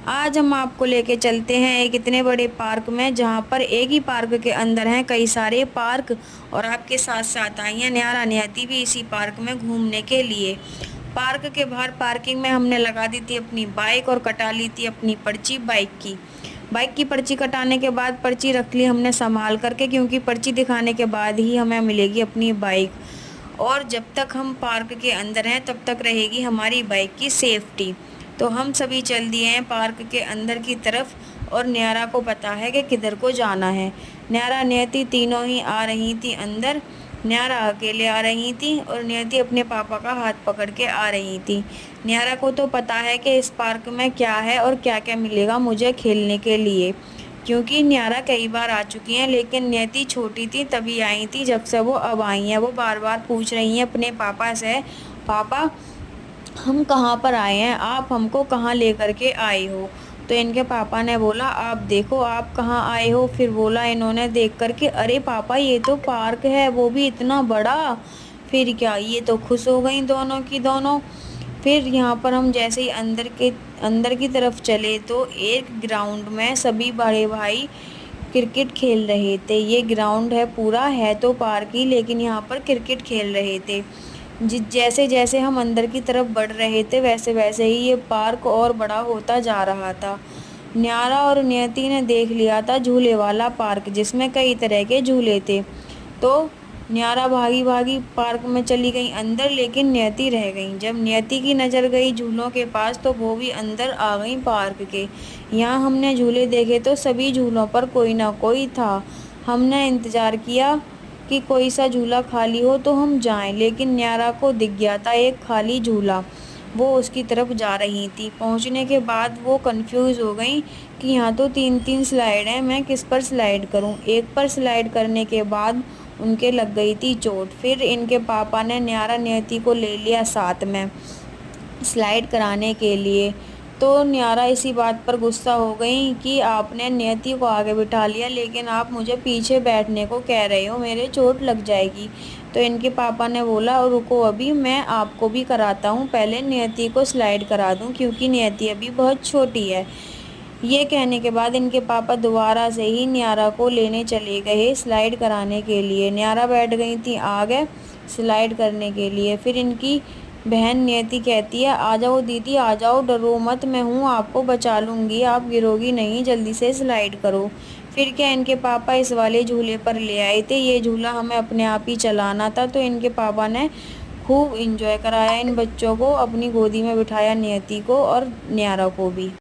आज हम आपको लेके चलते हैं एक इतने बड़े पार्क में, जहाँ पर एक ही पार्क के अंदर हैं कई सारे पार्क। और आपके साथ साथ आई हैं न्यारा नियति भी इसी पार्क में घूमने के लिए। पार्क के बाहर पार्किंग में हमने लगा दी थी अपनी बाइक और कटा ली थी अपनी पर्ची बाइक की पर्ची कटाने के बाद पर्ची रख ली हमने संभाल करके, क्योंकि पर्ची दिखाने के बाद ही हमें मिलेगी अपनी बाइक। और जब तक हम पार्क के अंदर हैं तब तक रहेगी हमारी बाइक की सेफ्टी। तो हम सभी चल दिए हैं पार्क के अंदर की तरफ, और न्यारा को पता है कि किधर को जाना है। न्यारा नियति तीनों ही आ रही थी अंदर। न्यारा अकेले आ रही थी और नियति अपने पापा का हाथ पकड़ के आ रही थी। न्यारा को तो पता है कि इस पार्क में क्या है और क्या क्या मिलेगा मुझे खेलने के लिए, क्योंकि न्यारा कई बार आ चुकी हैं। लेकिन नियति छोटी थी तभी आई थी, जब से वो अब आई हैं वो बार बार पूछ रही हैं अपने पापा से, पापा हम कहाँ पर आए हैं, आप हमको कहाँ लेकर के आए हो। तो इनके पापा ने बोला आप देखो आप कहाँ आए हो। फिर बोला इन्होंने देख कर के, अरे पापा ये तो पार्क है, वो भी इतना बड़ा। फिर क्या, ये तो खुश हो गई दोनों की दोनों। फिर यहाँ पर हम जैसे ही अंदर की तरफ चले तो एक ग्राउंड में सभी बड़े भाई क्रिकेट खेल रहे थे। ये ग्राउंड है पूरा, है तो पार्क ही, लेकिन यहाँ पर क्रिकेट खेल रहे थे। जैसे जैसे हम अंदर की तरफ बढ़ रहे थे वैसे वैसे ही ये पार्क और बड़ा होता जा रहा था। न्यारा और नियति ने देख लिया था झूले वाला पार्क, जिसमें कई तरह के झूले थे। तो न्यारा भागी भागी पार्क में चली गई अंदर, लेकिन नियति रह गई। जब नियति की नज़र गई झूलों के पास तो वो भी अंदर आ गई पार्क के। यहाँ हमने झूले देखे तो सभी झूलों पर कोई ना कोई था। हमने इंतज़ार किया कि कोई सा झूला खाली हो तो हम जाएं, लेकिन न्यारा को दिख गया था एक खाली झूला। वो उसकी तरफ जा रही थी। पहुंचने के बाद वो कंफ्यूज हो गई कि यहाँ तो तीन तीन स्लाइड हैं, मैं किस पर स्लाइड करूं। एक पर स्लाइड करने के बाद उनके लग गई थी चोट। फिर इनके पापा ने न्यारा नियति को ले लिया साथ में स्लाइड कराने के लिए। तो न्यारा इसी बात पर गुस्सा हो गई कि आपने नियति को आगे बिठा लिया, लेकिन आप मुझे पीछे बैठने को कह रहे हो, मेरे चोट लग जाएगी। तो इनके पापा ने बोला रुको अभी मैं आपको भी कराता हूँ, पहले नियति को स्लाइड करा दूँ, क्योंकि नियति अभी बहुत छोटी है। ये कहने के बाद इनके पापा दोबारा से ही न्यारा को लेने चले गए स्लाइड कराने के लिए। न्यारा बैठ गई थी आगे स्लाइड करने के लिए। फिर इनकी बहन नियति कहती है आ जाओ दीदी आ जाओ, डरो मत, मैं हूँ आपको बचा लूँगी, आप गिरोगी नहीं, जल्दी से स्लाइड करो। फिर क्या, इनके पापा इस वाले झूले पर ले आए थे। ये झूला हमें अपने आप ही चलाना था। तो इनके पापा ने खूब इंजॉय कराया इन बच्चों को, अपनी गोदी में बिठाया नियति को और न्यारा को भी।